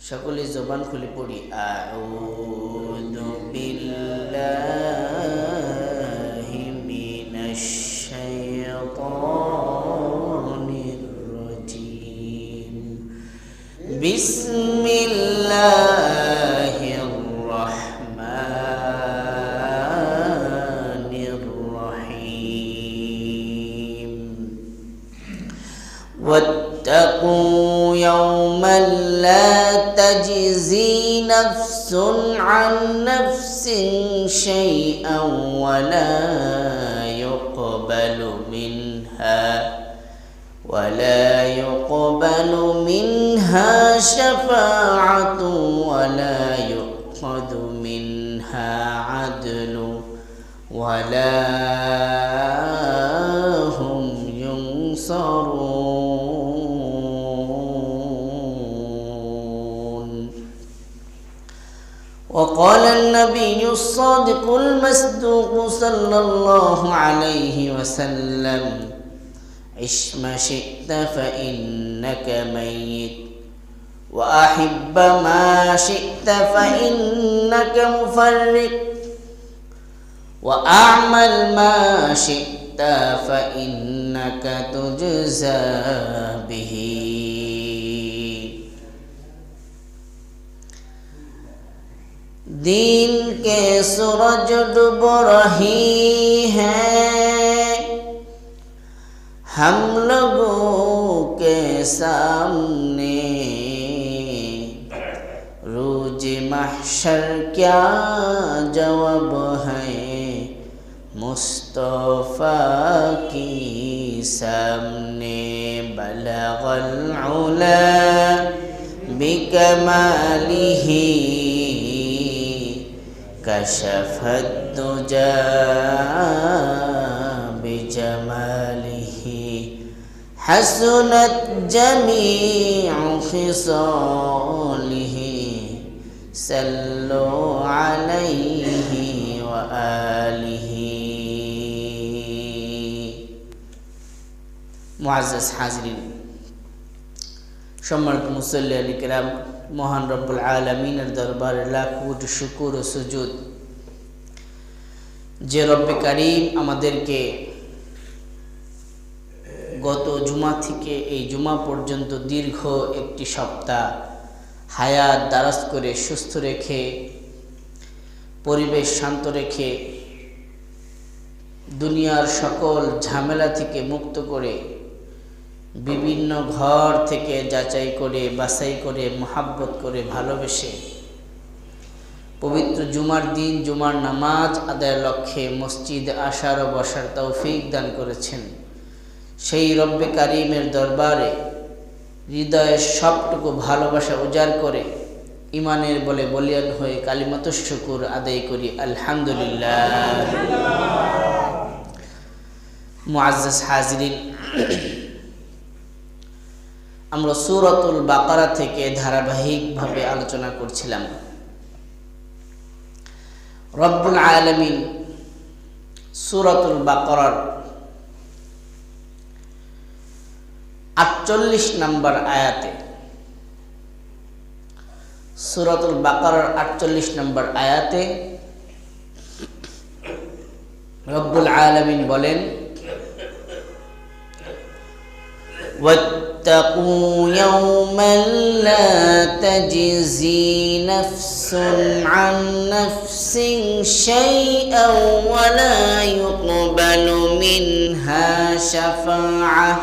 সকলে জবান খুলে পড়ি আউযু বিল্লাহি মিনাশ শাইতানির রাজীম বিসমিল্লাহির রাহমানির রাহিম واتقوا يوما لا تجزي نفس عن نفس شيئا ولا يقبل منها شفاعة ولا يؤخذ منها عدل ولا هم ينصرون. وقال النبي الصادق المصدوق صلى الله عليه وسلم عش ما شئت فإنك ميت وأحب ما شئت فإنك مفرق وأعمل ما شئت فإنك تجزى به. दिन के सूरज डूब रही है हम लोगों के सामने रोज महशर क्या जवाब है मुस्तफा की सामने बलगल उला बिकमालिही कशफत दुजा बिजमालिही हसनत जमीउ खिसालिही सल्लु अलैहि व आलिही. मुअज़्ज़ज़ हाज़िरीन, সম্মানিত মুসল্লিয়ান কিরাম, মহান রব্বুল আলামিনের দরবারে লাখ কোটি শুকর ও সুজুদ যে রব্বে কারীম আমাদেরকে গত জুমা থেকে এই জুমা পর্যন্ত দীর্ঘ একটি সপ্তাহ হায়াত দারাজ করে সুস্থ রেখে পরিবেশ শান্ত রেখে দুনিয়ার সকল ঝামেলা থেকে মুক্ত করে বিভিন্ন ঘর থেকে যাচাই করে বাছাই করে মোহাব্বত করে ভালোবেসে পবিত্র জুমার দিন জুমার নামাজ আদায়ের লক্ষ্যে মসজিদে আসার ও বসার তৌফিক দান করেছেন সেই রব্বে কারীমের দরবারে হৃদয়ের সবটুকু ভালোবাসা উজাড় করে ইমানের বলে বলিয়ান হয়ে কালিমাতুশ শুকুর আদায় করি আলহামদুলিল্লাহ. মুআজ্জাজ হাজিরিন, আমরা সূরাতুল বাকারা থেকে ধারাবাহিকভাবে আলোচনা করছিলাম. রব্বুল আলামিন সূরাতুল বাকারার 48 নম্বর আয়াতে সূরাতুল বাকারার 48 নম্বর আয়াতে রব্বুল আলামিন বলেন, واتقوا يوما لا تجزي نفس عن نفس شيئا ولا يقبل منها شفاعة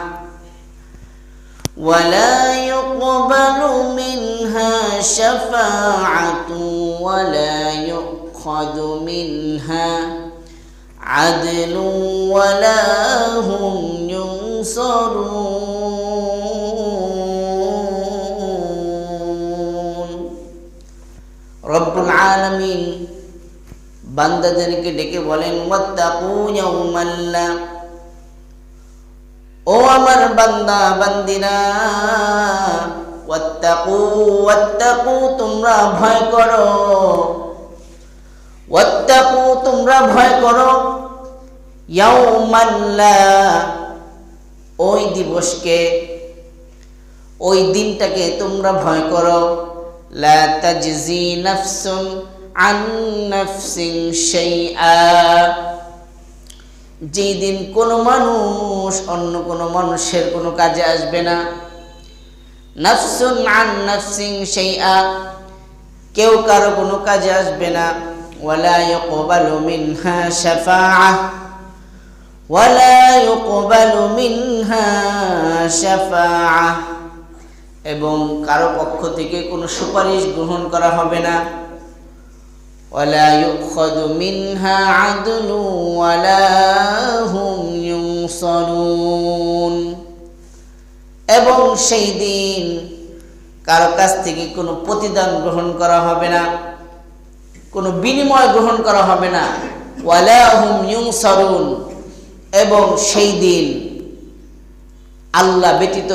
ولا يؤخذ منها عدل ولا هم ينصرون. রব্বুল আলামিন বান্দাদেরকে ডেকে বলেন, ওয়াত্তাকু ইয়াওমান লা, ও আমার বান্দা বান্দিরা, ওয়াত্তাকু তোমরা ভয় করো, ওয়াত্তাকু তোমরা ভয় করো, ইয়াওমান লা ওই দিবসকে, ওই দিনটাকে তোমরা ভয় করো, লা তাজজি নাফসুন আন নাফসিন শাইআ, যেই দিন কোনো মানুষ অন্য কোনো মানুষের কোনো কাজে আসবে না। নাফসুন আন নাফসিন শাইআ, কেউ কারো কোনো কাজে আসবে না। ওয়ালা ইউকবালু মিনহা শাফাআহ, ওয়ালা ইউকবালু মিনহা শাফাআহ, এবং কারো পক্ষ থেকে কোনো সুপারিশ গ্রহণ করা হবে না। ওয়ালা ইউখাযু মিনহা আদলু ওয়ালা হুম ইউনসারুন, এবং সেই দিন কারো কাছ থেকে কোনো প্রতিদান গ্রহণ করা হবে না, কোনো বিনিময় গ্রহণ করা হবে না। ওয়ালা হুম ইউনসারুন, এবং সেই দিন আল্লাহ ব্যতীত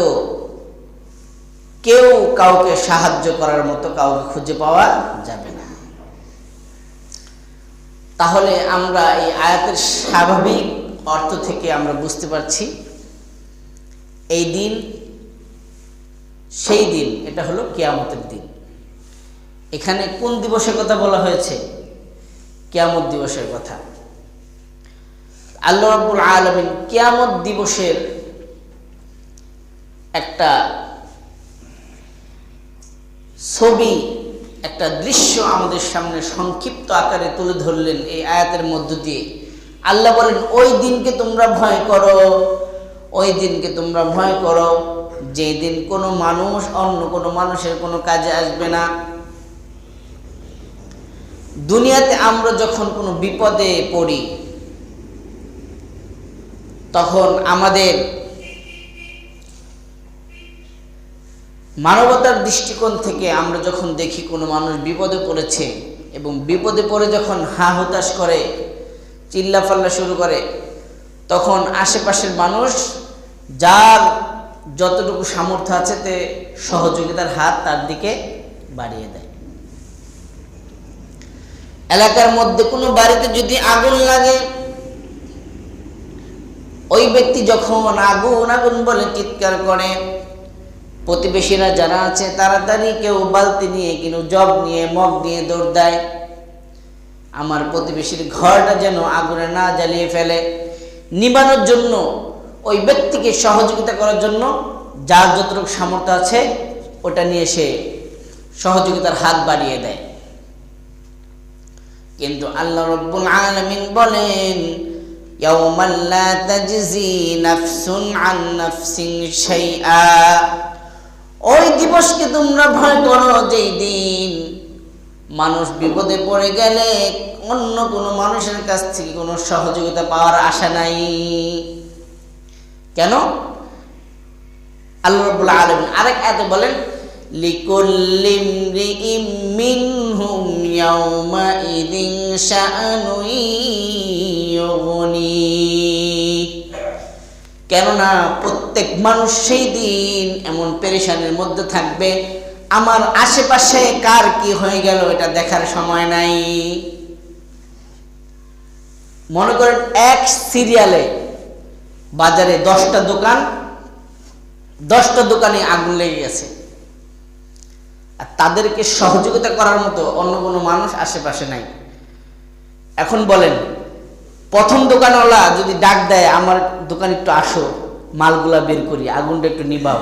কেউ কাউকে সাহায্য করার মতো কাউকে খুঁজে পাওয়া যাবে না। তাহলে আমরা এই আয়াতের স্বাভাবিক অর্থ থেকে আমরা বুঝতে পারছি এই দিন সেই দিন, এটা হলো কিয়ামতের দিন। এখানে কোন দিবসের কথা বলা হয়েছে? কিয়ামত দিবসের কথা। আল্লাহ রাব্বুল আলামিন কিয়ামত দিবসের একটা ছবি, একটা দৃশ্য আমাদের সামনে সংক্ষিপ্ত আকারে তুলে ধরলেন এই আয়াতের মধ্য দিয়ে। আল্লাহ বলেন, ওই দিনকে তোমরা ভয় করো, ওই দিনকে তোমরা ভয় করো যে দিন কোনো মানুষ অন্য কোনো মানুষের কোনো কাজে আসবে না। দুনিয়াতে আমরা যখন কোনো বিপদে পড়ি তখন আমাদের মানবতার দৃষ্টিকোণ থেকে আমরা যখন দেখি কোনো মানুষ বিপদে পড়েছে এবং বিপদে পড়ে যখন হা হতাশ করে, চিল্লাফাল্লা শুরু করে, তখন আশেপাশের মানুষ যার যতটুকু সামর্থ্য আছে তে সহযোগিতার হাত তার দিকে বাড়িয়ে দেয়। এলাকার মধ্যে কোনো বাড়িতে যদি আগুন লাগে, ওই ব্যক্তি যখন আগুন আগুন বলে চিৎকার করে, প্রতিবেশীরা যারা আছে তাড়াতাড়ি কেউ বালতি নিয়ে, কেউ জগ নিয়ে, মগ নিয়ে দৌড় দেয়, আমার প্রতিবেশীর ঘরটা যেন আগুনে না জ্বালিয়ে ফেলে। নিবানোর জন্য, ওই ব্যক্তিকে সহযোগিতা করার জন্য যার যতটুকু সামর্থ্য আছে ওটা নিয়ে সে সহযোগিতার হাত বাড়িয়ে দেয়। কিন্তু আল্লাহ রাব্বুল আলামিন বলেন, ইয়াউমাল লা তাজজি নাফসুন আন নাফসিন শাইআ, ওই দিবসকে তোমরা ভয় করো যেই দিন মানুষ বিপদে পড়ে গেলে অন্য কোনো মানুষের কাছ থেকে কোনো সহযোগিতা পাওয়ার আশা নাই। কেন? আল্লাহ রাব্বুল আলামিন আরেক আয়াতে বলেন, লিকুল্লি ইমরিইম মিনহুম ইয়াওমা ইযিন শাআনুন ইউগনি, কেননা প্রত্যেক মানুষ সেই দিন এমন পেরেশানির মধ্যে থাকবে, আমার আশেপাশে কার কি হয়ে গেল এটা দেখার সময় নাই। মনে করেন এক সিরিয়ালে বাজারে 10টা দোকান, 10টা দোকানে আগুন লেগে গেছে, আর তাদেরকে সহযোগিতা করার মতো অন্য কোনো মানুষ আশেপাশে নাই। এখন বলেন, প্রথম দোকানওয়ালা যদি ডাক দেয়, আমার দোকানে একটু আসো, মালগুলা বের করি, আগুনটা একটু নিভাও,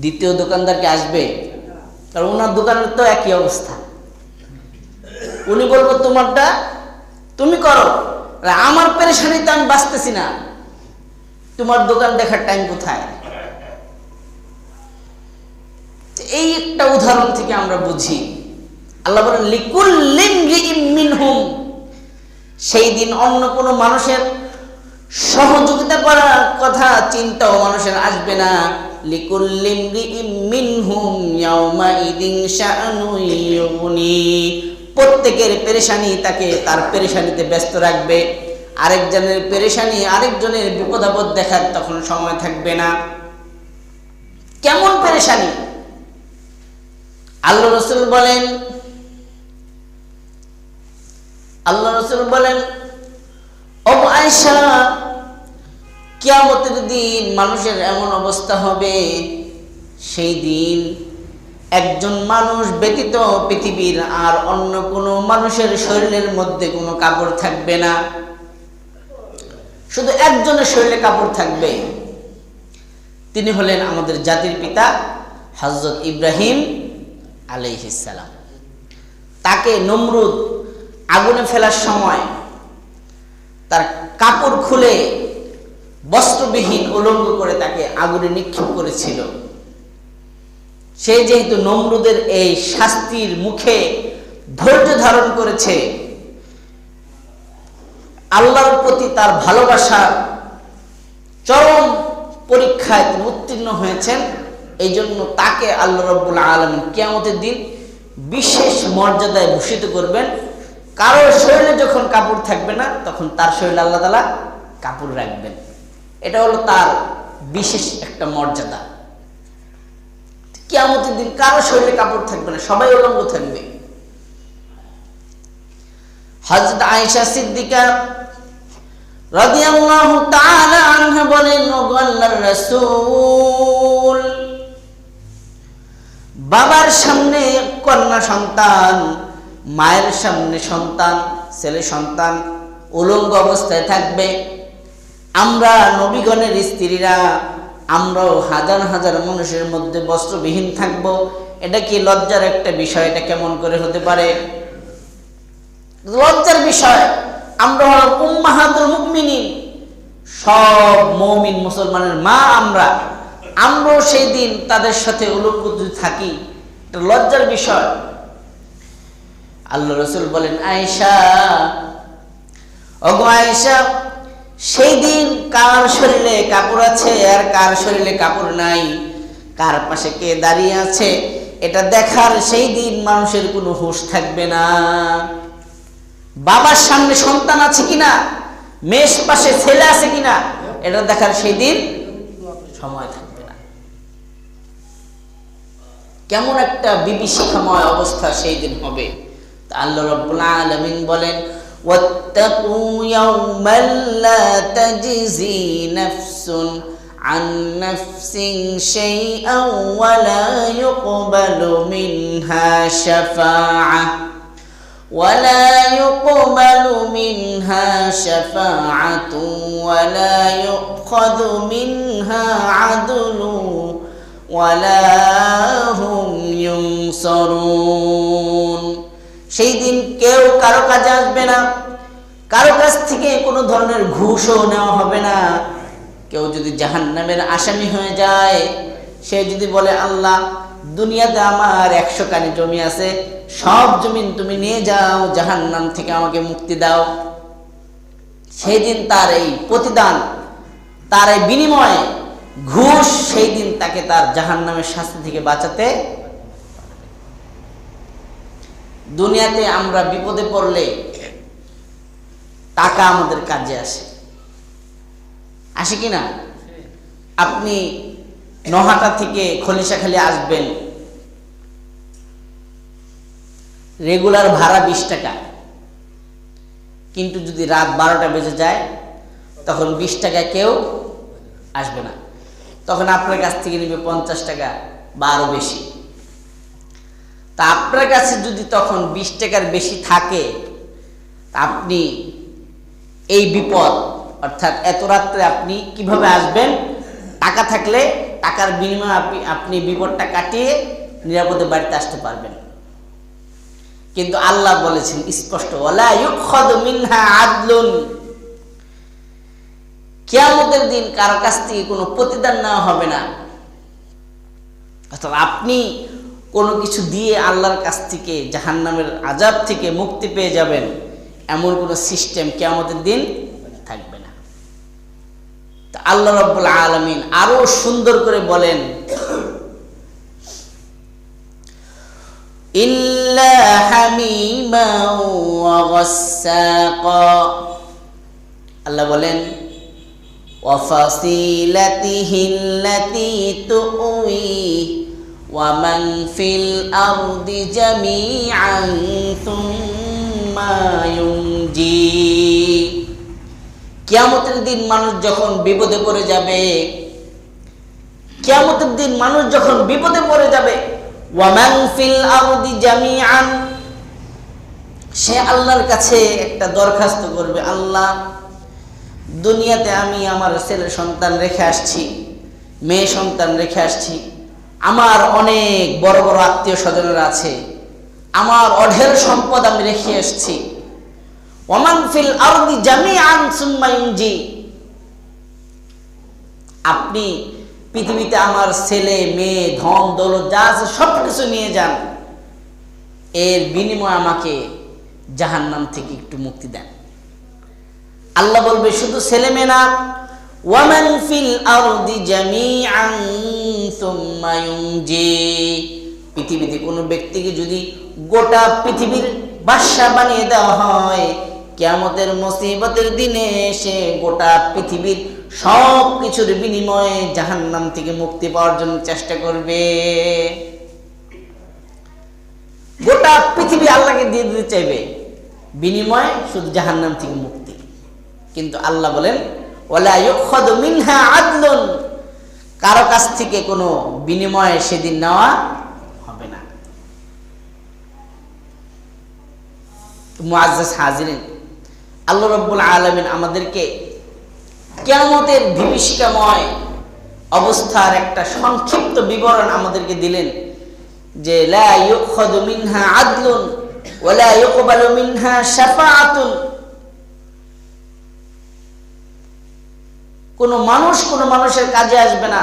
দ্বিতীয় দোকানদারকে আসবে? কারণ ওনার দোকানের তো একই অবস্থা। উনি বলবো তোমারটা তুমি করো, আমার পেরেশানিতে আমি বাঁচতেছি না, তোমার দোকান দেখার টাইম কোথায়? এই একটা উদাহরণ থেকে আমরা বুঝি, আল্লাহ বলেন লিকুল্লি ইমরিইম মিনহুম, সেই দিন অন্য কোনো মানুষের সহযোগিতা করার কথা চিন্তাও মানুষের আসবে না। লিকুল্লি ইমরিইম মিনহুম ইয়াওমা ইযিন শাআনুন ইউগনি, প্রত্যেকের পেরেশানি তাকে তার পেরেশানিতে ব্যস্ত রাখবে, আরেকজনের পেরেশানি, আরেকজনের বিপদ আপদ দেখার তখন সময় থাকবে না। কেমন পেরেশানি? আল্লাহ রাসূল বলেন, ও আয়েশা, কিয়ামতের দিন মানুষের এমন অবস্থা হবে, সেই দিন একজন মানুষ ব্যতীত পৃথিবীর আর অন্য কোনো মানুষের শরীরের মধ্যে কোনো কাপড় থাকবে না, শুধু একজনের শরীরে কাপড় থাকবে। তিনি হলেন আমাদের জাতির পিতা হযরত ইব্রাহিম আলাইহিস সালাম। তাকে নমরুদ আগুনে ফেলার সময় তার কাপড় খুলে বস্ত্রবিহীন উলঙ্গ করে তাকে আগুনে নিক্ষেপ করেছিল। সে যেহেতু নমরুদের এই শাস্তির মুখে ধৈর্য ধারণ করেছে, আল্লাহর প্রতি তার ভালোবাসার চরম পরীক্ষায় তিনি উত্তীর্ণ হয়েছেন। এই জন্য তাকে আল্লাহ রাব্বুল আলামিন কিয়ামতের দিন বিশেষ মর্যাদায় ভূষিত করবেন। কারোর শরীরে যখন কাপড় থাকবে না, তখন তার শরীরে আল্লাহ তাআলা কাপড় রাখবেন। এটা হলো তার বিশেষ একটা মর্যাদা। কিয়ামতের দিন কারো শরীরে কাপড় থাকবে না, সবাই উলঙ্গ থাকবে। হযরত আয়েশা সিদ্দিকা রাদিয়াল্লাহু তাআলা আনহা বলেন, ওগো আল্লাহর রাসূল, বাবার সামনে কন্যা সন্তান, মায়ের সামনে সন্তান, ছেলে সন্তান উলঙ্গ অবস্থায় থাকবে। আমরা নবীগণের স্ত্রীরা আমরাও হাজার হাজার মানুষের মধ্যে বস্ত্রবিহীন থাকব। এটা কি লজ্জার একটা বিষয়? এটা কেমন করে হতে পারে? লজ্জার বিষয়। আমরা হলাম উম্মাহাতুল মুমিনিন, সব মুমিন মুসলমানের মা। আমরাও সেই দিন তাদের সাথে উলঙ্গ যদি থাকি, এটা লজ্জার বিষয়। আল্লাহ রাসূল বলেন, আয়েশা, ওগো আয়েশা, সেই দিন কার শরীরে কাপড় আছে আর কার শরীরে কাপড় নাই, কার পাশে কে দাঁড়িয়ে আছে, এটা দেখার সেই দিন মানুষের কোনো হুঁশ থাকবে না। বাবার সামনে সন্তান আছে কিনা, মেয়ের পাশে ছেলে আছে কিনা, এটা দেখার সেই দিন সময় থাকবে না। কেমন একটা বিভীষিকাময় অবস্থা সেই দিন হবে। তা আল্লাহ রাব্বুল আলামিন বলেন, واتقوا يوما لا تجزي نفس عن نفس شيئا ولا يقبل منها شفاعة ولا يؤخذ منها عدل ولا هم ينصرون। সেই দিন কেউ কারো কাজে আসবে না, কারো কাছ থেকে কোনো ধরনের ঘুষও নেওয়া হবে না। কেউ যদি জাহান্নামের আসামি হয়ে যায়, সে যদি বলে, আল্লাহ, দুনিয়াতে আমার 100 কানি জমি আছে, সব জমিন তুমি নিয়ে যাও, জাহান্নাম থেকে আমাকে মুক্তি দাও, সেই দিন তার এই প্রতিদান, তার এই বিনিময়ে ঘুষ, সেই দিন তাকে তার জাহান্নামের শাস্তি থেকে বাঁচাতে। দুনিয়াতে আমরা বিপদে পড়লে টাকা আমাদের কাজে আসে কিনা? আপনি নহাটা থেকে খলিশাখালী আসবেন, রেগুলার ভাড়া 20 টাকা, কিন্তু যদি রাত 12টা বেজে যায়, তখন 20 টাকা কেউ আসবে না, তখন আপনার কাছ থেকে নেবে 50 টাকা বা আরো বেশি। তা আপনার কাছে যদি তখন 20 টাকার বেশি থাকে, আপনি এই বিপদ, অর্থাৎ এত রাত্রে আপনি কিভাবে আসবেন? টাকা থাকলে টাকার বিনিময়ে আপনি বিপদটা কাটিয়ে নিরাপদে বাড়িতে আসতে পারবেন। কিন্তু আল্লাহ বলেছেন স্পষ্ট, ওয়ালা ইউখাযু মিনহা আদলুন, কিয়ামতের দিন কারো কাছ থেকে কোনো প্রতিদান নেওয়া হবে না। অর্থাৎ আপনি কোনো কিছু দিয়ে আল্লাহর কাছ থেকে, জাহান্নামের আযাব থেকে মুক্তি পেয়ে যাবেন, এমন কোনো সিস্টেম কিয়ামতের দিন থাকবে না। তা আল্লাহ রাব্বুল আলামিন আরো সুন্দর করে বলেন, ইল্লা হামিমা ওয়া গাসসাকা, আল্লাহ বলেন, ওয়া ফাসিলাতিহিল্লাতী তুউই ওয়া মান ফিল আরদি জামিআন সুম্মা ইউনজি। কিয়ামতের দিন মানুষ যখন বিপদে পড়ে যাবে, কিয়ামতের দিন মানুষ যখন বিপদে পড়ে যাবে, ওয়া মান ফিল আরদি জামিআন, সে আল্লাহর কাছে একটা দরখাস্ত করবে, আল্লাহ দুনিয়াতে আমি আমার ছেলে সন্তান রেখে আসছি, মেয়ে সন্তান রেখে আসছি, আমার অনেক বড় বড় আত্মীয় স্বজনেরা আছে, আমার অঢেল সম্পদ আমি রেখে আসছি। ওয়া মান ফিল আরদি জামিআন সুম্মা ইউনজি, আপনি পৃথিবীতে আমার ছেলে মেয়ে ধন দৌলত যা আছে সবকিছু নিয়ে যান, এর বিনিময়ে আমাকে জাহান্নাম থেকে একটু মুক্তি দেন। আল্লাহ বলবে শুধু ছেলে মেয়ে না, ওয়া মান ফিল আরদি জামিআন সুম্মা ইউনজি, পৃথিবীতে কোনো ব্যক্তিকে যদি গোটা পৃথিবীর বাদশা বানিয়ে দেওয়া হয়, কিয়ামতের মুসিবতের দিনে সে গোটা পৃথিবীর সব কিছুর বিনিময়ে জাহান্নাম থেকে মুক্তি পাওয়ার জন্য চেষ্টা করবে। গোটা পৃথিবী আল্লাহকে দিয়ে দিতে চাইবে, বিনিময়ে শুধু জাহান্নাম থেকে মুক্তি। কিন্তু আল্লাহ বলেন ওয়ালা ইউখাযু মিনহা আদলুন, কারো কাছ থেকে কোনো বিনিময়ে সেদিন নেওয়া হবে না। মুআজ্জাজ হাজিরিন, আল্লাহ রাব্বুল আলামিন আমাদেরকে কিয়ামতের বিভীষিকাময় অবস্থার একটা সংক্ষিপ্ত বিবরণ আমাদেরকে দিলেন, যে লা ইউখাযু মিনহা আদলুন ওয়া লা ইউকবালু মিনহা শাফাআতুন, কোনো মানুষ কোনো মানুষের কাজে আসবে না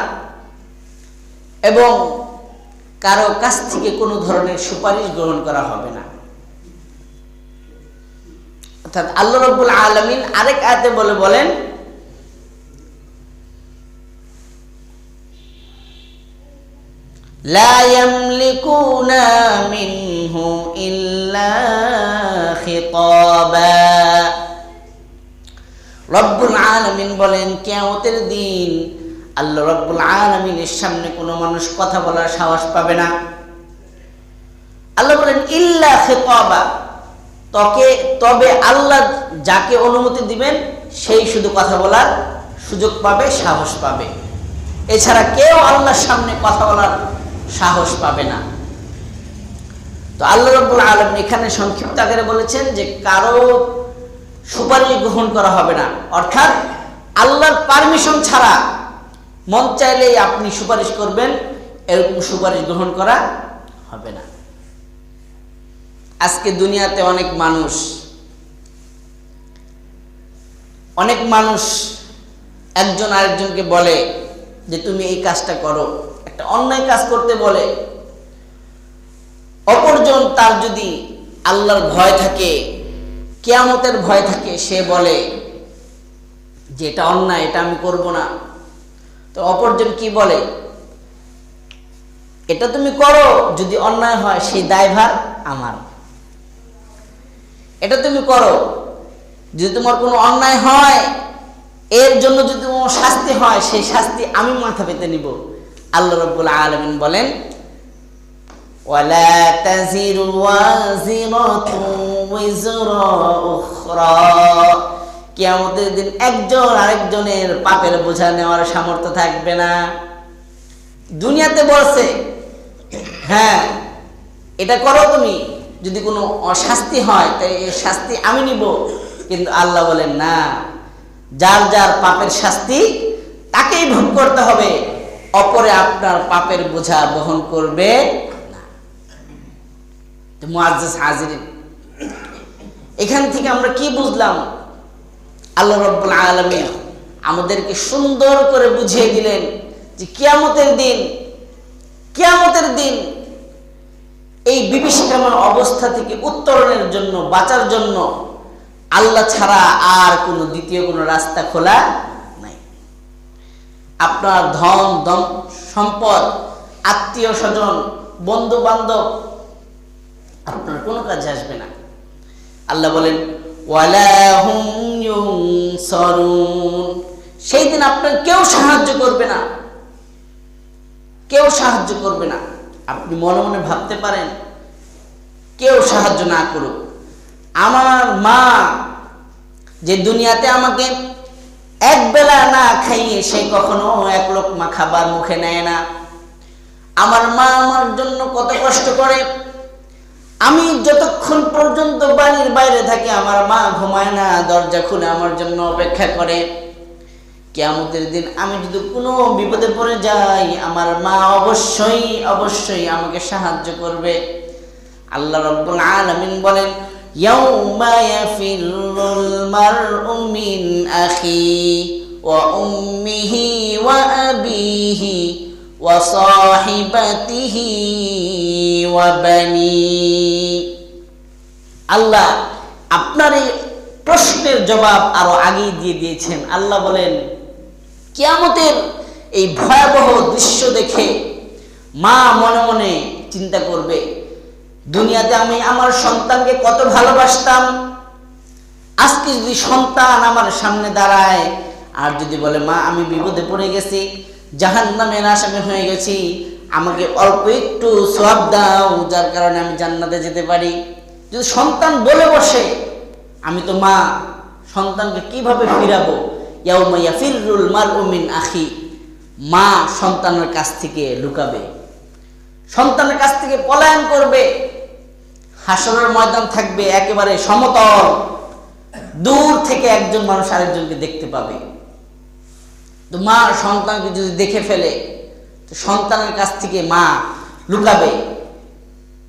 এবং কারো কাছ থেকে কোনো ধরনের সুপারিশ গ্রহণ করা হবে না। অর্থাৎ আল্লাহ রাব্বুল আলামিন আরেক আয়াতে বলেন লা ইয়ামলিকুনা মিনহু ইল্লা খিতাবা, রব্বুল আলামিন বলেন কিয়ামতের দিন আল্লাহ রব্বুল আলামিনের সামনে কোনো মানুষ কথা বলার সাহস পাবে না। আল্লাহ বলেন ইল্লা খিতাবা, তবে আল্লাহ যাকে অনুমতি দিবেন সেই শুধু কথা বলার সুযোগ পাবে, সাহস পাবে, এছাড়া কেউ আল্লাহর সামনে কথা বলার সাহস পাবে না। তো আল্লাহ রাব্বুল আলামিন এখানে সংক্ষিপ্ত আকারে বলেছেন যে কারো সুপারিশ গ্রহণ করা হবে না, অর্থাৎ আল্লাহর পারমিশন ছাড়া মন চাইলেই আপনি সুপারিশ করবেন, এরকম সুপারিশ গ্রহণ করা হবে না। আজকে দুনিয়াতে অনেক মানুষ একজন আরেকজনকে বলে যে তুমি এই কাজটা করো, একটা অন্যায় কাজ করতে বলে, অপরজন তার যদি আল্লাহর ভয় থাকে, কিয়ামতের ভয় থাকে, সে বলে যে এটা অন্যায়, এটা আমি করব না। তো অপরজন কি বলে, এটা তুমি করো, যদি অন্যায় হয় সেই দায়ভার আমার। এটা তুমি করো, যদি তোমার কোনো অন্যায় হয়, এর জন্য যদি তোমার শাস্তি হয়, সেই শাস্তি আমি মাথা পেতে নিব। আল্লাহ রাব্বুল আলামিন বলেন ওয়ালা তাজিরু ওয়াজিরাতু ওয়িজরা উখরা, কিয়ামতের দিন একজন আরেকজনের পাপের বোঝা নেওয়ার সামর্থ্য থাকবে না। দুনিয়াতে বলছে হ্যাঁ এটা করো তুমি, যদি কোনো অশাস্তি হয় তাই এই শাস্তি আমি নিব, কিন্তু আল্লাহ বলেন না, যার যার পাপের শাস্তি তাকেই ভোগ করতে হবে, অপরে আপনার পাপের বোঝা বহন করবে না। মুআজ্জাজ হাজিরিন, এখান থেকে আমরা কি বুঝলাম? আল্লাহ রাব্বুল আলামিন আমাদেরকে সুন্দর করে বুঝিয়ে দিলেন যে কিয়ামতের দিন এই বিভীষিকাময় অবস্থা থেকে উত্তরণের জন্য, বাঁচার জন্য আল্লাহ ছাড়া আর কোনো দ্বিতীয় কোনো রাস্তা খোলা নাই। আপনার ধন সম্পদ, আত্মীয় স্বজন, বন্ধু বান্ধব আপনার কোনো কাজে আসবে না। আল্লাহ বলেন ওয়ালা হুম ইউনসারুন, সেই দিন আপনার কেউ সাহায্য করবে না। আপনি মনে মনে ভাবতে পারেন কেউ সাহায্য না করুক, আমার মা যে দুনিয়াতে আমাকে এক বেলা না খাইয়ে সে কখনো এক লোকমা খাবার মুখে নেয় না, আমার মা আমার জন্য কত কষ্ট করে, আমি যতক্ষণ পর্যন্ত বাড়ির বাইরে থাকি আমার মা ঘুমায় না, দরজা খুলে আমার জন্য অপেক্ষা করে। কিয়ামতের দিন আমি যদি কোনো বিপদে পড়ে যাই আমার মা অবশ্যই অবশ্যই আমাকে সাহায্য করবে। আল্লাহ রাব্বুল আলামিন বলেন, ইয়াউমা ইয়াফিরুল মারউ মিন আখি ওয়া উম্মিহি ওয়া আবিহি ওয়া সাহিবাতিহি ওয়া বানি। আল্লাহ আপনার এই প্রশ্নের জবাব আরো আগেই দিয়ে দিয়েছেন। আল্লাহ বলেন, কিয়ামতের এই ভয়াবহ দৃশ্য দেখে মা মনে মনে চিন্তা করবে, দুনিয়াতে আমি আমার সন্তানকে কত ভালোবাসতাম, আজকে যদি সন্তান আমার সামনে দাঁড়ায় আর যদি বলে মা আমি বিপদে পড়ে গেছি, জাহান্নামের আসামি হয়ে গেছি, আমাকে অল্প একটু সওয়াব দাও যার কারণে আমি জান্নাতে যেতে পারি, যদি সন্তান বলে বসে, আমি তো মা সন্তানকে কিভাবে ফিরাবো? ইয়াউমা ইয়াফিরুল মারউ মিন আখি, মা সন্তানের কাছ থেকে লুকাবে, সন্তানের কাছ থেকে পলায়ন করবে। হাসরের ময়দান থাকবে একেবারে সমতল, দূর থেকে একজন মানুষ আরেকজনকে দেখতে পাবে। তো মা সন্তানকে যদি দেখে ফেলে তো সন্তানের কাছ থেকে মা লুকাবে,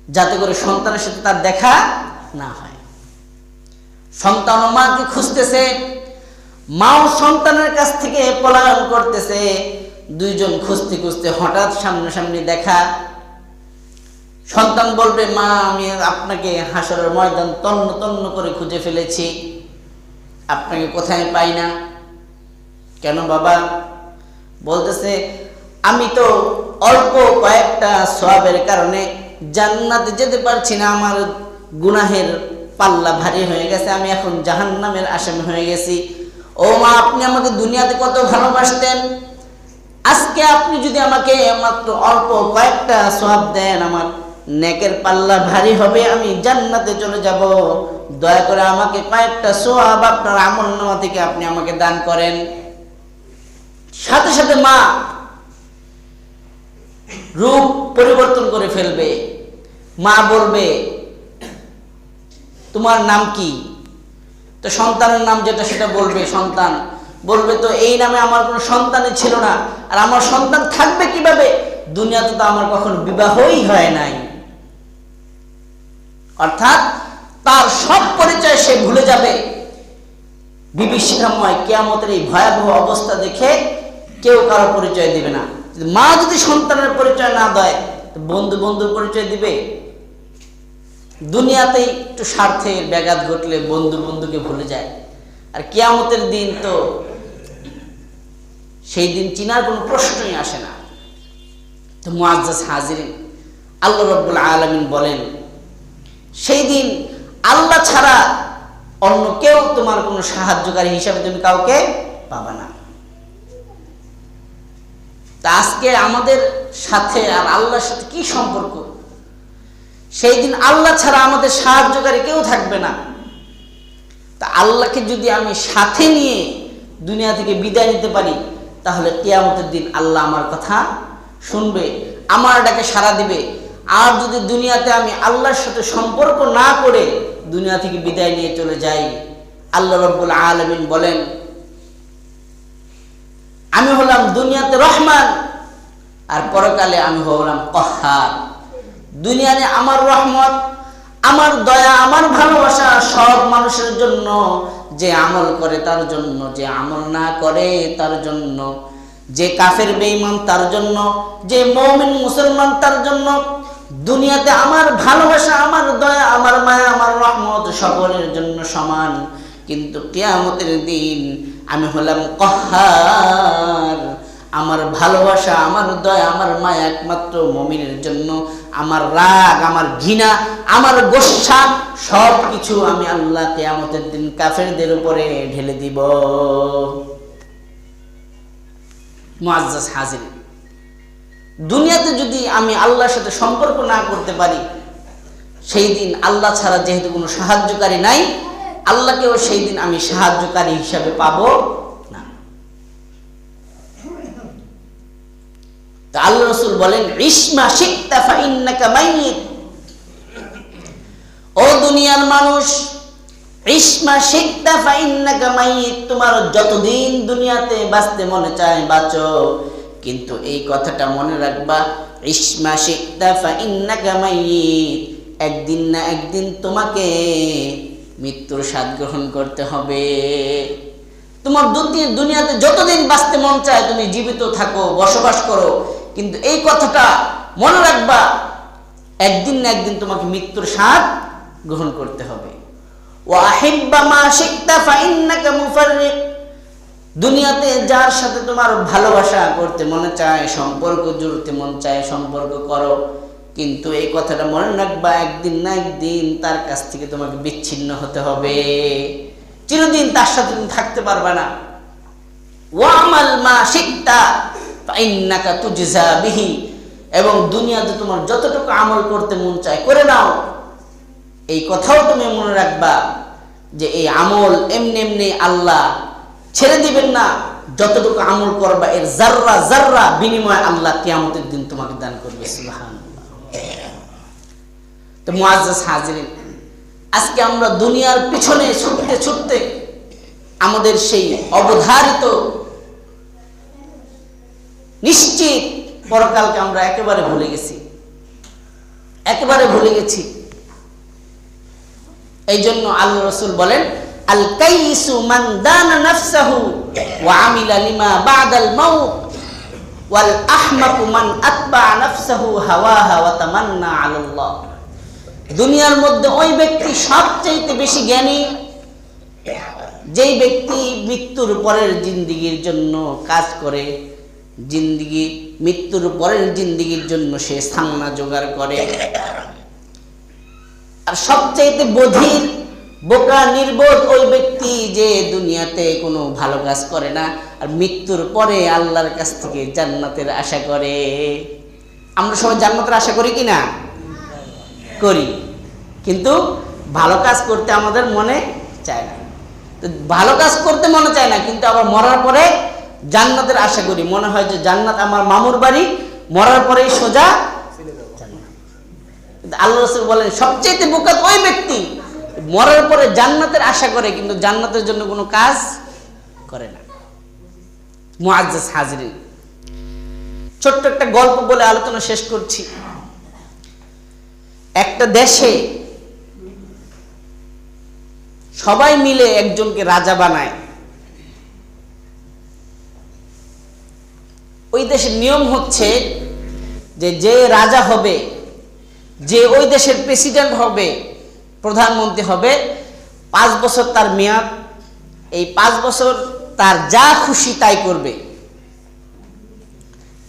যাতে করে সন্তানের সাথে তার দেখা না হয়। সন্তান ও মাকে খুঁজতেছে, মাও সন্তানের কাছ থেকে পলায়ন করতেছে, দুইজন খুঁজতে খুঁজতে হঠাৎ সামনাসামনি দেখা। সন্তান বলবে, মা আমি আপনাকে হাসরের ময়দান তন্ন তন্ন করে খুঁজে ফেলেছি, আপনাকে কোথায় পাই না। কেন বাবা? বলতেছে, আমি তো অল্প কয়েকটা সওয়াবের কারণে জান্নাতে যেতে পারছি না, আমার গুনাহের পাল্লা ভারী হয়ে গেছে, আমি এখন জাহান্নামের আসামি হয়ে গেছি। ও মা, আপনি আমাকে দুনিয়াতে কত ভালোবাসতেন, আজকে আপনি যদি আমাকে মাত্র অল্প কয়েকটা সওয়াব দেন, আমার নেকের পাল্লা ভারী হবে, আমি জান্নাতে চলে যাব। দয়া করে আমাকে কয়েকটা সওয়াব আপনার আমলনামা থেকে আপনি আমাকে দান করেন। সাথে সাথে মা রূপ পরিবর্তন করে ফেলবে। মা বলবে, তোমার নাম কি? তো সন্তানের নাম যেটা সেটা বলবে। সন্তান বলবে, তো এই নামে আমার কোনো সন্তানই ছিল না, আর আমার সন্তান থাকবে কিভাবে? দুনিয়াতে তো আমার কখনো বিবাহই হয় নাই। অর্থাৎ তার সব পরিচয় সে ভুলে যাবে। বিভীষিকাময় কিয়ামতের এই ভয়াবহ অবস্থা দেখে কেউ কারো পরিচয় দিবে না। মা যদি সন্তানের পরিচয় না দেয়, বন্ধু বন্ধুর পরিচয় দিবে। দুনিয়াতেই একটু স্বার্থের ব্যাঘাত ঘটলে বন্ধু বন্ধুকে ভুলে যায়, আর কিয়ামতের দিন তো সেই দিন চিনার কোনো প্রশ্নই আসে না। তো মুআজ্জাজ হাজিরিন, আল্লাহ রাব্বুল আলামিন বলেন, সেই দিন আল্লাহ ছাড়া অন্য কেউ তোমার কোনো সাহায্যকারী হিসাবে তুমি কাউকে পাবা না। তা আজকে আমাদের সাথে আর আল্লাহর সাথে কি সম্পর্ক? সেই দিন আল্লাহ ছাড়া আমাদের সাহায্যকারী কেউ থাকবে না। তা আল্লাহকে যদি আমি সাথে নিয়ে দুনিয়া থেকে বিদায় নিতে পারি, তাহলে কিয়ামতের দিন আল্লাহ আমার কথা শুনবে, আমার ডাকে সাড়া দিবে। আর যদি দুনিয়াতে আমি আল্লাহর সাথে সম্পর্ক না করে দুনিয়া থেকে বিদায় নিয়ে চলে যাই, আল্লাহ রাব্বুল আলামিন বলেন, আমি হলাম দুনিয়াতে রহমান আর পরকালে আমি হলাম কহ্হার। দুনিয়াতে আমার রহমত, আমার দয়া, আমার ভালোবাসা সব মানুষের জন্য, যে আমল করে তার জন্য, যে আমল না করে তার জন্য, যে কাফের বেঈমান তার জন্য, যে মুমিন মুসলমান তার জন্য। দুনিয়াতে আমার ভালোবাসা, আমার দয়া, আমার মায়া, আমার রহমত সকলের জন্য সমান, কিন্তু কিয়ামতের দিন আমি হলাম কহ্হার। আমার ভালোবাসা, আমার দয়া, আমার মায়া একমাত্র মুমিনের জন্য। আমার রাগ, আমার ঘৃণা, আমার গোসা সব কিছু আমি আল্লাহ কিয়ামতের দিন কাফেরদের উপরে ঢেলে দিব। মুআজ্জাজ হাজিরিন, দুনিয়াতে যদি আমি আল্লাহর সাথে সম্পর্ক না করতে পারি, সেই দিন আল্লাহ ছাড়া যেহেতু কোনো সাহায্যকারী নাই, আল্লাহকেও সেই দিন আমি সাহায্যকারী হিসাবে পাবো না। তো আল্লাহ রাসূল বলেন, ইসমা শিকতা ফাইন্নাকা মাইয়িত। ও দুনিয়ার মানুষ, ইসমা শিকতা ফাইন্নাকা মাইয়িত, তোমার যতদিন দুনিয়াতে বাঁচতে মনে চায় বাঁচো, কিন্তু এই কথাটা মনে রাখবা, ইসমা শিকতা ফাইন্নাকা মাইয়িত, একদিন না একদিন তোমাকে মৃত্যুর স্বাদ গ্রহণ করতে হবে। তোমার দুনিয়াতে যতদিন বাঁচতে মন চায় তুমি জীবিত থাকো, বসবাস করো, কিন্তু এই কথাটা মনে রাখবা, একদিন না একদিন তোমাকে মৃত্যুর স্বাদ গ্রহণ করতে হবে। ওয়া আহিব্বা মা শিকতা ফাইন্নাকা মুফাররিক, দুনিয়াতে যার সাথে তোমার ভালোবাসা করতে মনে চায়, সম্পর্ক জুড়তে মন চায়, সম্পর্ক করো, কিন্তু এই কথাটা মনে রাখবা, একদিন না একদিন তার কাছ থেকে তোমাকে বিচ্ছিন্ন হতে হবে, চিরদিন তার সাথে তুমি থাকতে পারবে না। ওয়ামাল মা শিকতা ফাইন্নাকা তুজজা বিহি, এবং দুনিয়াতে তোমার যতটুকু আমল করতে মন চায় করে নাও, এই কথাও তুমি মনে রাখবা যে এই আমল এমনি এমনি আল্লাহ ছেড়ে দিবেন না, যতটুকু আমল করবা এর জাররা জাররা বিনিময় আল্লাহ কিয়ামতের দিন তোমাকে দান করবে। সুবহানাল্লাহ। তো মুআজ্জাজ হাজিরিন, আজকে আমরা দুনিয়ার পিছনে ছুটতে ছুটতে আমাদের সেই অবধারিত নিশ্চিত পরকালকে আমরা একেবারে ভুলে গেছি, একেবারে ভুলে গেছি। এই জন্য আল্লাহ রাসূল বলেন, আল কাইসু মান দানা নাফসাহু ওয়া আমিলা লিমা বাদাল মাউত ওয়াল আহমাকু মান আতবা নাফসাহু হাওয়াহা ওয়া তামান্না আলাল্লাহ। দুনিয়ার মধ্যে ওই ব্যক্তি সবচেয়ে বেশি জ্ঞানী, যেই ব্যক্তি মৃত্যুর পরের জিন্দেগির জন্য কাজ করে, মৃত্যুর পরের জিন্দেগির জন্য সে সামনা জোগাড় করে। আর সবচাইতে বধির, বোকা, নির্বোধ ওই ব্যক্তি যে দুনিয়াতে কোনো ভালো কাজ করে না আর মৃত্যুর পরে আল্লাহর কাছ থেকে জান্নাতের আশা করে। আমরা সবাই জান্নাতের আশা করি কি না? করি, কিন্তু ভালো কাজ করতে আমাদের মনে চায় না। তো ভালো কাজ করতে মনে চায় না, কিন্তু আবার মরার পরে জান্নাতের আশা করি, মনে হয় যে জান্নাত আমার মামুর বাড়ি, মরার পরেই সোজা জান্নাত। আল্লাহ রাসূল বলেন, সবচেয়ে বোকা ওই ব্যক্তি মরার পরে জান্নাতের আশা করে কিন্তু জান্নাতের জন্য কোনো কাজ করে না। মুআজ্জাজ হাজিরিন, ছোট্ট একটা গল্প বলে আলোচনা শেষ করছি। একটা দেশে সবাই মিলে একজনকে রাজা বানায়। ওই দেশের নিয়ম হচ্ছে যে যে রাজা হবে, যে ওই দেশের প্রেসিডেন্ট হবে, প্রধানমন্ত্রী হবে, 5 বছর তার মেয়াদ। এই 5 বছর তার যা খুশি তাই করবে,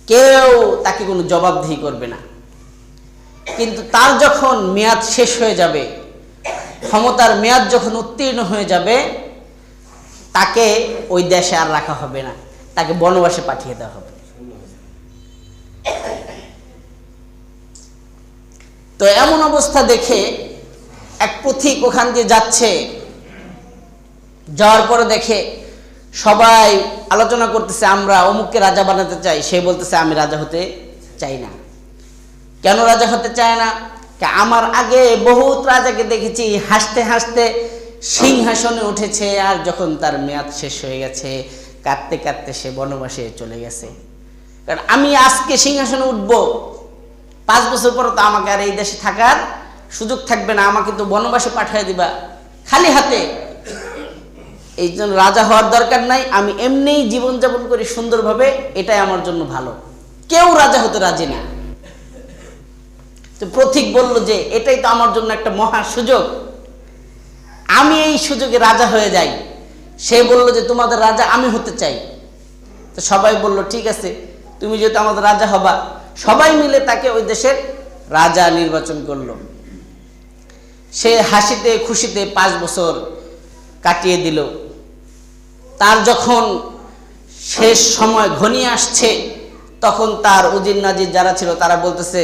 কেউ তাকে কোনো জবাবদিহি করবে না। কিন্তু তার যখন মেয়াদ শেষ হয়ে যাবে, ক্ষমতার মেয়াদ যখন উত্তীর্ণ হয়ে যাবে, তাকে ওই দেশে আর রাখা হবে না, তাকে বনবাসে পাঠিয়ে দেওয়া হবে। তো এমন অবস্থা দেখে এক পথিক ওখান দিয়ে যাচ্ছে, যাওয়ার পরে দেখে সবাই আলোচনা করতেছে, আমরা অমুককে রাজা বানাতে চাই। সে বলতেছে, আমি রাজা হতে চাই না। কেন রাজা হতে চায় না? আমার আগে বহুত রাজাকে দেখেছি হাসতে হাসতে সিংহাসনে উঠেছে, আর যখন তার মেয়াদ শেষ হয়ে গেছে কাঁদতে কাঁদতে সে বনবাসে চলে গেছে। কারণ আমি আজকে সিংহাসনে উঠবো, 5 বছর পর তো আমাকে আর এই দেশে থাকার সুযোগ থাকবে না, আমাকে তো বনবাসে পাঠিয়ে দিবা খালি হাতে। এই জন্য রাজা হওয়ার দরকার নাই, আমি এমনিই জীবনযাপন করি সুন্দরভাবে, এটাই আমার জন্য ভালো। কেউ রাজা হতে রাজি না। তো পথিক বলল যে এটাই তো আমার জন্য একটা মহা সুযোগ, আমি এই সুযোগে রাজা হয়ে যাই। সে বলল যে তোমাদের রাজা আমি হতে চাই। তো সবাই বলল, ঠিক আছে, তুমি যেহেতু আমাদের রাজা হবা। সবাই মিলে তাকে ওই দেশের রাজা নির্বাচন করলো। সে হাসিতে খুশিতে 5 বছর কাটিয়ে দিল। তার যখন শেষ সময় ঘনিয়ে আসছে, তখন তার উজির নাজির যারা ছিল তারা বলতেছে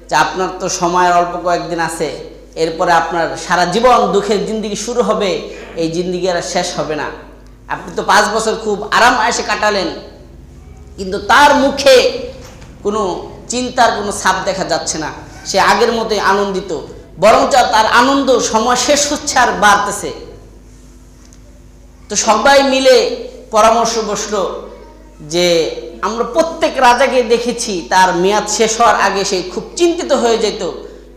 যে আপনার তো সময়ের অল্প কয়েকদিন আছে, এরপরে আপনার সারা জীবন দুঃখের জিন্দেগি শুরু হবে, এই জিন্দেগি আর শেষ হবে না। আপনি তো 5 বছর খুব আরাম আয়েশে কাটালেন। কিন্তু তার মুখে কোনো চিন্তার কোনো ছাপ দেখা যাচ্ছে না। সে আগের মতোই আনন্দিত, বরঞ্চ তার আনন্দ সময় শেষ হচ্ছে আর বাড়তেছে। তো সবাই মিলে পরামর্শ বসলো যে আমরা প্রত্যেক রাজাকে দেখেছি তার মেয়াদ শেষ হওয়ার আগে সে খুব চিন্তিত হয়ে যেত,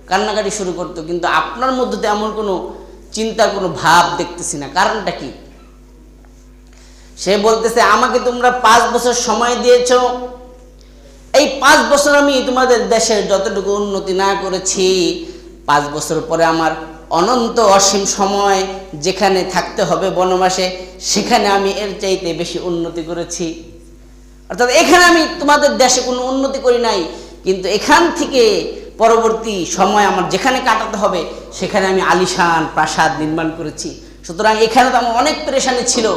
কান্নাকাটি শুরু করতো, কিন্তু আপনার মধ্যে তো এমন কোনো চিন্তার কোনো ভাব দেখতেছি না, কারণটা কি? সে বলতেছে, আমাকে তোমরা 5 বছর সময় দিয়েছ, এই 5 বছর আমি তোমাদের দেশের যতটুকু উন্নতি না করেছি, 5 বছর পরে আমার অনন্ত অসীম সময় যেখানে থাকতে হবে বনবাসে, সেখানে আমি এর চাইতে বেশি উন্নতি করেছি। অর্থাৎ এখানে আমি তোমাদের দেশে কোনো উন্নতি করি নাই, কিন্তু এখান থেকে পরবর্তী সময় আমার যেখানে কাটাতে হবে সেখানে আমি আলিশান প্রাসাদ নির্মাণ করেছি। সুতরাং এখানে তো আমার অনেক পেরেশানি ছিল,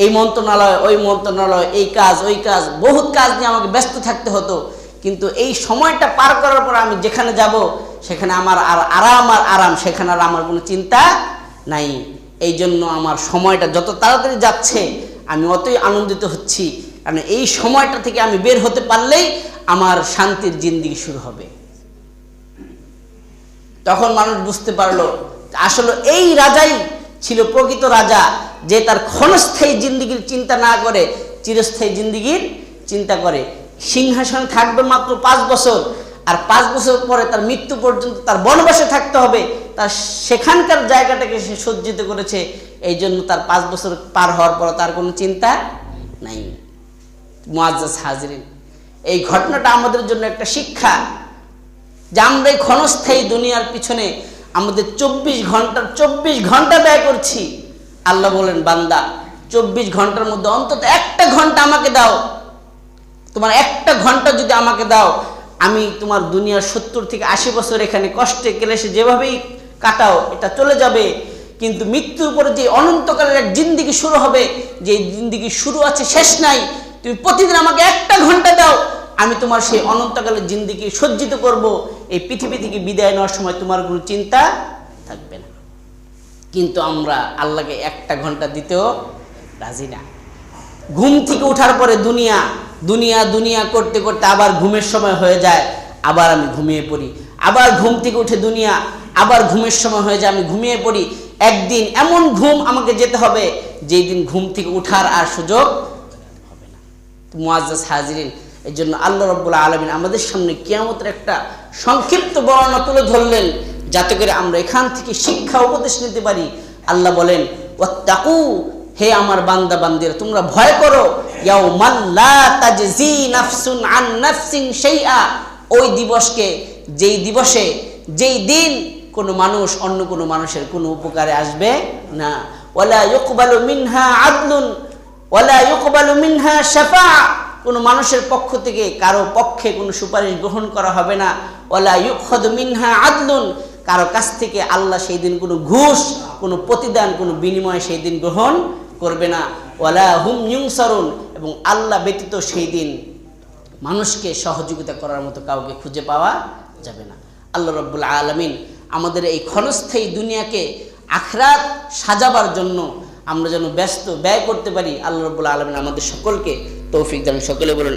এই মন্ত্রণালয় ওই মন্ত্রণালয়, এই কাজ ওই কাজ, বহুত কাজ নিয়ে আমাকে ব্যস্ত থাকতে হতো, কিন্তু এই সময়টা পার করার পর আমি যেখানে যাব সেখানে আমার আর আরাম, সেখানে আর আমার কোনো চিন্তা নাই। এই জন্য আমার সময়টা যত তাড়াতাড়ি যাচ্ছে আমি অতই আনন্দিত হচ্ছি, কারণ এই সময়টা থেকে আমি বের হতে পারলেই আমার শান্তির জিন্দেগি শুরু হবে। তখন মানুষ বুঝতে পারলো আসলে এই রাজাই ছিল প্রকৃত রাজা, যে তার ক্ষণস্থায়ী জিন্দেগির চিন্তা না করে চিরস্থায়ী জিন্দেগির চিন্তা করে। সিংহাসনে থাকবে মাত্র 5 বছর, আর 5 বছর পরে তার মৃত্যু পর্যন্ত তার বনবাসে থাকতে হবে, তার সেখানকার জায়গাটাকে সে সজ্জিত করেছে। এই জন্য তার 5 বছর পার হওয়ার পর তার কোনো চিন্তা নাই। মুআজ্জাজ হাজিরিন, এই ঘটনাটা আমাদের জন্য একটা শিক্ষা যে আমরা এই ক্ষণস্থায়ী দুনিয়ার পিছনে আমাদের 24 ঘন্টা ব্যয় করছি। আল্লাহ বলেন, বান্দা 24 ঘন্টার মধ্যে অন্তত 1টা ঘন্টা আমাকে দাও, তোমার 1টা ঘন্টা যদি আমাকে দাও, আমি তোমার দুনিয়ার 70 থেকে 80 বছর এখানে কষ্টে ক্লেশে যেভাবেই কাটাও এটা চলে যাবে, কিন্তু মৃত্যুর পরে যে অনন্তকালের এক জিন্দেগি শুরু হবে, যে জিন্দেগি শুরু আছে শেষ নাই, তুমি প্রতিদিন আমাকে 1টা ঘন্টা দাও, আমি তোমার সেই অনন্তকালের জিন্দেগি সজ্জিত করব। এই পৃথিবী থেকে বিদায় নেওয়ার সময় তোমার কোনো চিন্তা থাকবে না। কিন্তু আমরা আল্লাহকে 1টা ঘন্টা দিতেও রাজি না। ঘুম থেকে ওঠার পরে দুনিয়া দুনিয়া দুনিয়া করতে করতে আবার ঘুমের সময় হয়ে যায়, আবার আমি ঘুমিয়ে পড়ি, আবার ঘুম থেকে উঠে দুনিয়া, আবার ঘুমের সময় হয়ে যায়, আমি ঘুমিয়ে পড়ি। একদিন এমন ঘুম আমাকে যেতে হবে যেই দিন ঘুম থেকে উঠার আর সুযোগ হবে না। মুআজ্জাজ হাজিরিন, এই জন্য আল্লাহ রাব্বুল আলামিন আমাদের সামনে কিয়ামতের একটা সংক্ষিপ্ত বর্ণনা তুলে ধরলেন, যাতে করে আমরা এখান থেকে শিক্ষা উপদেশ নিতে পারি। আল্লাহ বলেন, ওয়াত্তাকু, হে আমার বান্দা বান্দিরা, তোমরা ভয় করো, ইয়াউমাল লা তাজজি নাফসুন আন নাফসিন শাইআ, ওই দিবসকে, যেই দিবসে, যেই দিন কোনো মানুষ অন্য কোনো মানুষের কোনো উপকারে আসবে না। ওয়ালা ইউকবালু মিনহা আদলুন ওয়ালা ইউকবালু মিনহা শাফাআ, কোনো মানুষের পক্ষ থেকে কারো পক্ষে কোনো সুপারিশ গ্রহণ করা হবে না। ওয়ালা ইউখাযু মিনহা আদলুন, কারো কাছ থেকে আল্লাহ সেই দিন কোনো ঘুষ, কোনো প্রতিদান, কোনো বিনিময় সেই দিন গ্রহণ করবে না। ওয়ালা হুম ইউনসারুন, এবং আল্লাহ ব্যতীত সেই দিন মানুষকে সহযোগিতা করার মতো কাউকে খুঁজে পাওয়া যাবে না। আল্লাহ রাব্বুল আলামিন আমাদের এই ক্ষণস্থায়ী দুনিয়াকে আখিরাত সাজাবার জন্য আমরা যেন ব্যয় করতে পারি। আল্লাহ রাব্বুল আলামিন আমাদের সকলকে তৌফিক দান। সকলে বলুন।